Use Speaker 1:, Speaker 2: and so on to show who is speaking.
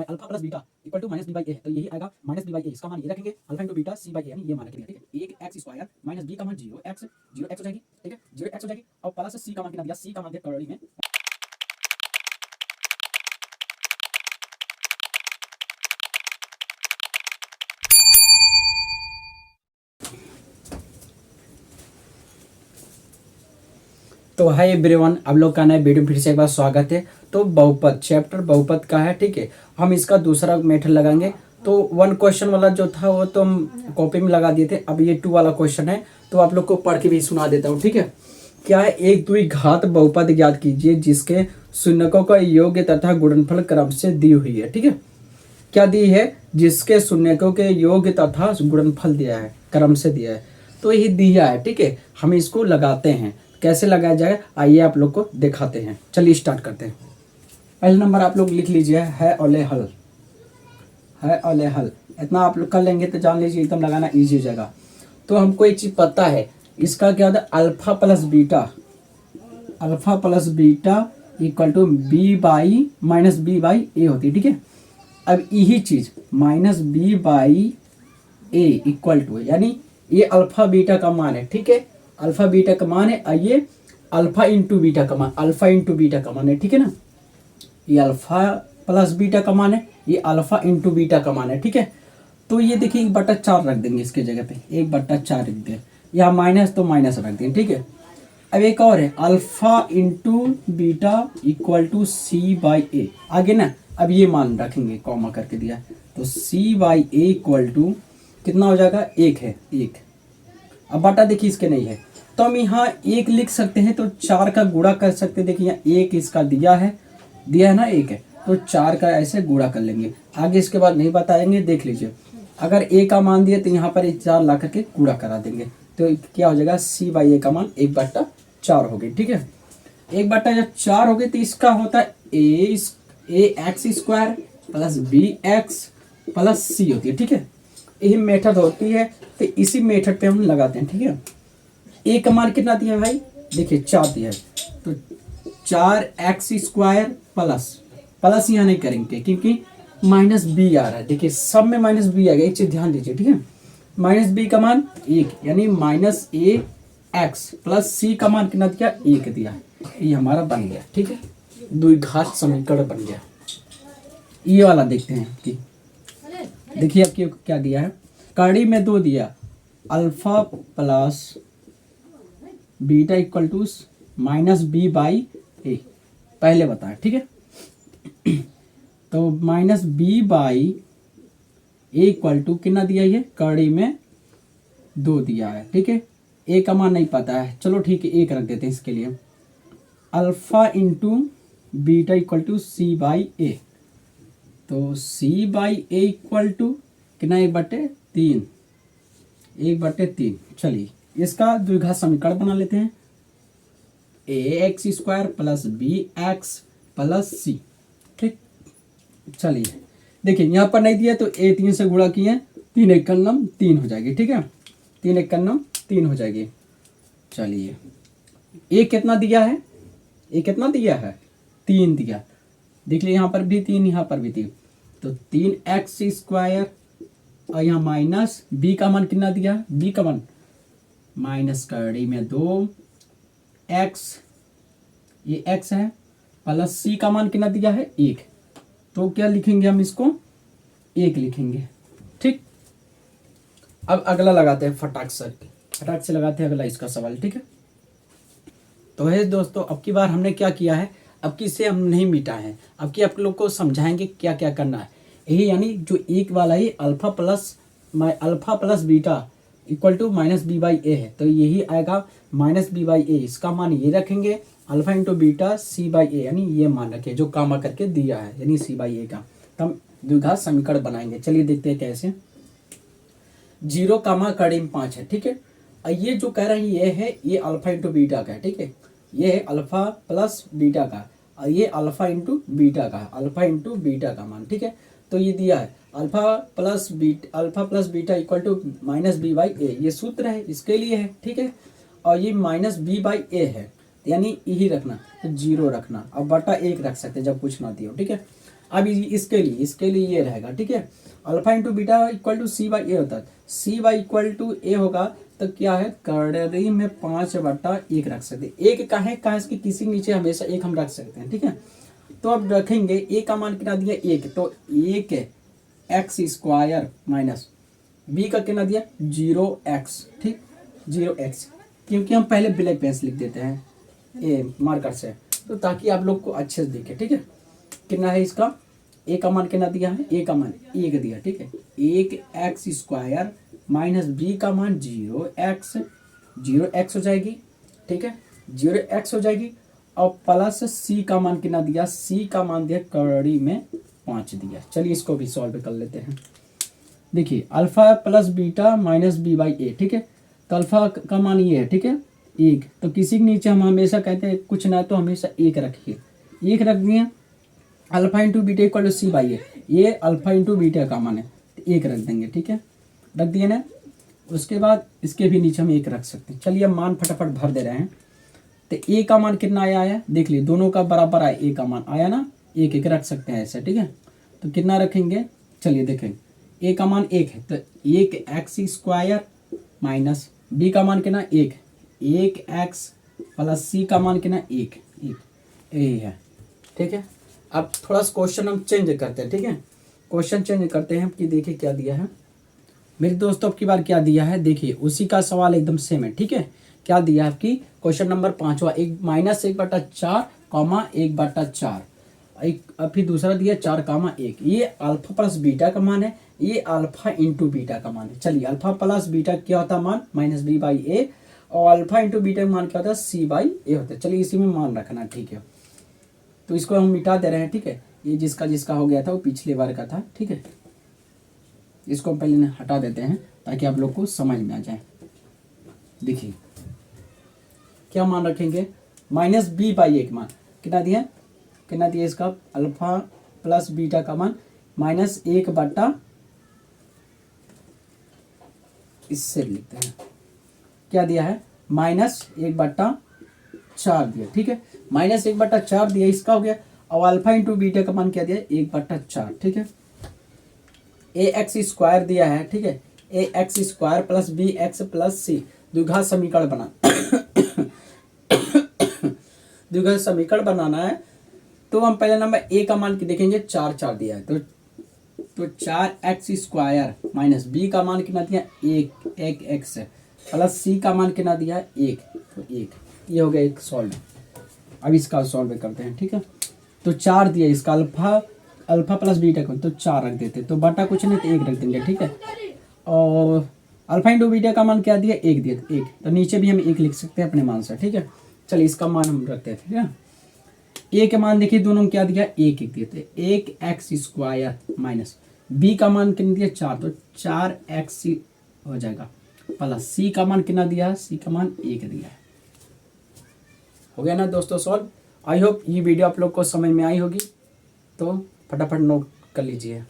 Speaker 1: Alpha plus beta equal to minus B by A है, तो यही आएगा माइनस बी बाई ए। इसका मान ये रखेंगे alpha into beta C by A, यानी ये मान रखेंगे, ठीक है। एक एक्स स्क्वायर माइनस बी का मान जीरो एक्स हो जाएगी, ठीक है, जीरो एक्स हो जाएगी। और प्लस सी का मान कितना दिया, सी का मान दिया कड़ी में तो हाय एवरीवन, आप लोग का नए वीडियो फिर से एक बार स्वागत है। तो बहुपद चैप्टर बहुपद का है, ठीक है। हम इसका दूसरा मेथड लगाएंगे। तो वन क्वेश्चन वाला जो था वो तो हम कॉपी में लगा दिए थे, अब ये टू वाला क्वेश्चन है, तो आप लोग को पढ़ के भी सुना देता हूँ, ठीक है। क्या है, एक द्विघात बहुपद ज्ञात कीजिए जिसके शून्यकों का योग तथा गुणनफल क्रम से दी हुई है, ठीक है। क्या दी है, जिसके शून्यकों के योग तथा गुणनफल दिया है, क्रम से दिया है, तो यही दिया है, ठीक है। हम इसको लगाते हैं, कैसे लगाया जाए आइए आप लोग को दिखाते हैं। चलिए स्टार्ट करते हैं। पहले नंबर आप लोग लिख लीजिए, है औले हल, है औले हल। इतना आप लोग कर लेंगे तो जान लीजिए एकदम लगाना इजी हो जाएगा। तो हमको एक चीज पता है, इसका क्या होता है, alpha plus beta equal to B by minus B by A होती है, ठीक है। अब यही चीज minus B by A equal to, यानी ये अल्फा बीटा का मान है, ठीक है। अल्फा बीटा का मान है, ये अल्फा इंटू बीटा का मान, अल्फा इंटू बीटा का मान है, ठीक है ना। ये अल्फा प्लस बीटा का मान है, ये अल्फा इंटू बीटा का मान है, ठीक है। तो ये देखिए 1/4 रख देंगे इसके जगह पे, 1/4 रख दें, यहाँ माइनस तो माइनस रख दें, ठीक है। अब एक और है, alpha into beta equal to C by A, आगे ना अब ये मान रखेंगे, कॉमा करके दिया, तो C by A equal to कितना हो जाएगा, 1 है, 1। अब बटा देखिए इसके नहीं है, तो हम यहाँ 1 लिख सकते हैं, तो 4 का गुणा कर सकते हैं। देखिए यहाँ 1 इसका दिया है ना, 1 है, तो 4 का ऐसे गुणा कर लेंगे। आगे इसके बाद नहीं बताएंगे, देख लीजिए। अगर ए का मान दिए तो यहाँ पर 4 ला करके गुणा करा देंगे, तो क्या हो जाएगा, सी बाई ए का मान 1/4 हो गई, ठीक है। 1/4 हो गई, तो इसका होता है A X square plus B X plus C होती है, ठीक है। यही मेथड होती है, तो इसी मेथड पे हम लगाते हैं, ठीक है। ए का मान कितना दिया है भाई, देखिए 4 दिया है, तो 4x स्क्वायर प्लस यहाँ नहीं करेंगे क्योंकि माइनस बी आ रहा है, देखिए सब में माइनस बी आ गया, एक चीज ध्यान दीजिए, ठीक है। माइनस बी का मान 1, यानी माइनस ए एक्स प्लस सी का मान कितना दिया, 1 दिया है, ये हमारा बन गया, ठीक है। द्विघात समीकरण बन गया। ये वाला देखते हैं कि देखिए आपकी क्या दिया है, कड़ी में 2 दिया, alpha plus beta equal to minus B by A, पहले बताया, ठीक है। तो minus B by A equal to कितना दिया, ये कड़ी में 2 दिया है, ठीक है। ए का मान नहीं पता है, चलो ठीक है 1 रख देते हैं इसके लिए। Alpha into beta equal to C by A, तो C by A equal to कितना, 1/3, 1/3। चलिए इसका द्विघात समीकरण बना लेते हैं, A X square plus B X plus C, ठीक। चलिए देखिए यहाँ पर नहीं दिया तो ए 3 से गुणा किए, 3 एक कन्नम 3 हो जाएगी, ठीक है, 3 एक कन्नम 3 हो जाएगी। चलिए ए कितना दिया है, ए कितना दिया है, 3 दिया, देख लीजिए यहाँ पर भी 3, यहाँ पर भी 3, तो 3x स्क्वायर और यहाँ माइनस बी का मान कितना दिया, बी का मान माइनस कड़ी में 2x, ये x है, प्लस सी का मान कितना दिया है, 1, तो क्या लिखेंगे हम इसको, 1 लिखेंगे, ठीक। अब अगला लगाते हैं, फटाक से लगाते हैं अगला इसका सवाल, ठीक है। तो है दोस्तों, अब की बार हमने क्या किया है, अब की से हम नहीं मिटा है, अब की आप लोग को समझाएंगे क्या क्या करना है। यही यानी जो 1 वाला ही alpha plus beta equal to minus B by A है, तो यही आएगा माइनस बी बाई ए, इसका मान ये रखेंगे, alpha into beta C by A, यानी ये मान रखे जो कामा करके दिया है, यानी सी बाई ए का, तो हम द्विघात समीकरण बनाएंगे। चलिए देखते हैं कैसे। 0 कामा कड़ी में 5 है, ठीक है। और ये जो कह रहे हैं ये है, ये अल्फा इंटू बीटा का है, ठीक है, ये है अल्फा प्लस बीटा का, और ये अल्फा इंटू बीटा का है, अल्फा इंटू बीटा का मान, ठीक है। तो ये दिया है alpha plus beta equal to minus B by A, ये सूत्र है इसके लिए है, ठीक है। और ये माइनस बी बाई ए है, यानी यही रखना, तो 0 रखना, अब बटा 1 रख सकते जब कुछ ना दियो, ठीक है। अब इसके लिए ये रहेगा, ठीक है। Alpha into beta equal to C by A होता है, C by equal to A होगा तो क्या है, कड़ी में 5/1 रख सकते हैं। एक का है इसके किसी के नीचे हमेशा एक हम रख सकते हैं, ठीक है। तो अब रखेंगे ए का मान कितना दिया 1, तो 1x² माइनस बी का कितना दिया 0x, ठीक 0x, क्योंकि हम पहले ब्लैक पेन से लिख देते हैं ए मार्कर से, तो ताकि आप लोग को अच्छे से दिखे, ठीक है। कितना है इसका, ए का मान कितना दिया है, ए का मान 1 दिया, ठीक है। 1x² माइनस बी का मान 0x हो जाएगी, ठीक है, 0x हो जाएगी। और प्लस सी का मान कितना दिया, सी का मान दिया कड़ी में 5 दिया। चलिए इसको भी सॉल्व कर लेते हैं। देखिए alpha plus beta minus B by A, ठीक है। तो अल्फा का मान ये है, ठीक है 1, तो किसी के नीचे हम हमेशा कहते हैं कुछ ना तो हमेशा 1 रखिए, 1 रख दिए। Alpha into beta equal to C by A, ये अल्फा इंटू बीटा का मान है, तो 1 रख देंगे, ठीक है, रख दिए ना। उसके बाद इसके भी नीचे हम 1 रख सकते हैं। चलिए मान फटाफट भर दे रहे हैं। तो ए का मान कितना आया देख लीजिए, दोनों का बराबर आया, ए का मान आया ना, 1 रख सकते हैं ऐसे, ठीक है। तो कितना रखेंगे, चलिए देखें, ए का मान 1 है तो 1x² माइनस बी का मान कितना 1x प्लस सी का मान कितना 1 यही है, ठीक है। अब थोड़ा सा क्वेश्चन हम चेंज करते हैं, ठीक है। क्वेश्चन चेंज करते हैं कि देखिए क्या दिया है मेरे दोस्तों, अब की बार क्या दिया है देखिए, उसी का सवाल एकदम सेम है, ठीक है। क्या दिया है आपकी क्वेश्चन नंबर 5वां, -1/4 1/4, फिर दूसरा दिया 4, 1। ये अल्फा प्लस बीटा का मान है, ये अल्फा इंटू बीटा का मान है। चलिए अल्फा प्लस बीटा क्या होता है मान माइनस बी बाई ए, और अल्फा इंटू बीटा का मान क्या होता है सी बाई ए होता है। चलिए इसी में मान रखना, ठीक है। तो इसको हम मिटा दे रहे हैं, ठीक है। ये जिसका हो गया था वो पिछले बार का था, ठीक है। इसको हम पहले हटा देते हैं ताकि आप लोग को समझ में आ जाए। देखिए क्या मान रखेंगे, माइनस बी बाई ए का मान कितना दिया इसका, अल्फा प्लस बीटा का मान -1/, इससे लिखते हैं क्या दिया है -1/4 दिया, ठीक है। -1/4 दिया, इसका हो गया। और अल्फा इंटू बीटा का मान क्या दिया 1/4, ठीक है। ax² दिया है, ठीक है। ax² प्लस bx प्लस सी द्विघात समीकरण बना द्विघात समीकरण बनाना है। तो हम पहले नंबर ए का मान देखेंगे 4 दिया है, तो 4x² माइनस बी का मान कितना दिया 1x प्लस सी का मान कितना दिया 1, तो 1। ये हो गया एक सॉल्व। अब इसका सॉल्व करते हैं, ठीक है। तो 4 दिया इसका, अल्फा प्लस बीटा का तो 4 रख देते, तो बटा कुछ नहीं तो 1 रख देंगे, ठीक है। और अल्फा इंटू बीटा का मान क्या दिया 1 दिया, 1, तो नीचे भी हम 1 लिख सकते हैं अपने मान से, ठीक है। चलिए इसका मान हम रखते हैं, ठीक है। ए के मान देखिए दोनों में क्या दिया 1 दिए थे, 1x² माइनस बी का मान कितना दिया 4, तो 4x हो जाएगा, प्लस सी का मान कितना दिया, सी का मान 1 दिया है। हो गया ना दोस्तों सॉल्व। आई होप ये वीडियो आप लोग को समझ में आई होगी, तो फटाफट नोट कर लीजिए।